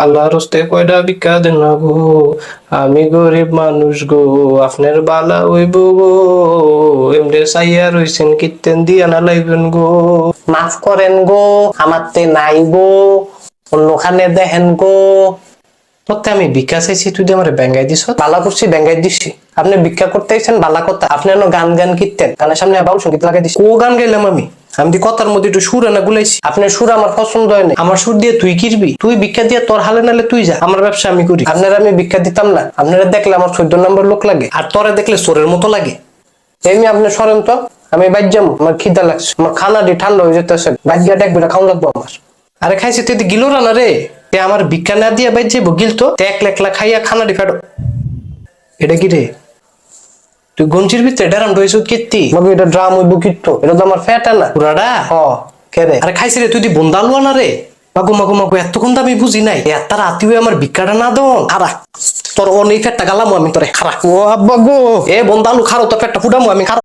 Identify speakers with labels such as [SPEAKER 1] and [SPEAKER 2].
[SPEAKER 1] আল্লাহর হস্তে কয়টা ভিক্ষা দেন না গো, আমি গরিব মানুষ গো, আপনার বালা হইব গো, এমনি চাইয়া রইছেন কীর্তেন দিয়া না লাইবেন গো। মাফ করেন গো, আমার তে নাই গো, অন্যখানে দেখেন গো। তোতে আমি ভিক্ষা চাইছি, তুই আমার ব্যাঙ্গাই দিস। বালা করছি, ব্যাঙ্গাই দিছি। আপনি ভিক্ষা করতে আইছেন, বালা কথা। আপনি গান গান কীর্তেন, গানের সামনে বাউল সঙ্গীত লাগাই দিছি। ও গান গাইলাম আমি? আমি দি কথার মধ্যে একটু সুর এনে গুলাইছি। আপনার সুর আমার পছন্দ হয় না। আমার সুর দিয়ে তুই কিরবি? তুই ভিক্ষা দিয়ে তোর হালে নালে তুই যা, আমার ব্যবসা আমি করি। আপনারা আমি ভিক্ষা দিতাম না। আপনারা দেখলে আমার 14 নম্বর লোক লাগে, আর তোরে দেখলে চোরের মতো লাগে। এমনি আপনি সরেন তো, আমি বাইর যাবো, আমার খিদা লাগছে, আমার খানা দিয়ে ঠান্ডা হয়ে যেতেছে। বাইর এক বেটা খাওয়া লাগবো আমার। আরে খাইছি তুই গিলো না রে, তে আমার ভিক্ষা না দিয়ে বাইর যাবো গিলতো, এক লেখলা খাইয়া খানা দিয়ে ফেটো। এটা কি রে? তুই গঞ্জির ভিতরে ড্রাম রয়েছ কীর্তি? এটা ড্রাম হইব কীর্ত, এটা তো আমার ফ্যাটা না পুরাটা। হ কে রে? আরে খাইছি রে, তুই দি বন্ধা আলুয়া না রে? মাগো মাগো মাগো, এতক্ষণ তো আমি বুঝি নাই। এত রাতি হয়ে আমার ভিক্ষাটা না দন। খারা তোর অনেক ফেটটা গালামো আমি তোরে, খারা। ও আব্বা গো, এ বন্ধা আলু খারো, তোর ফেটটা ফুটামো আমি, খারো।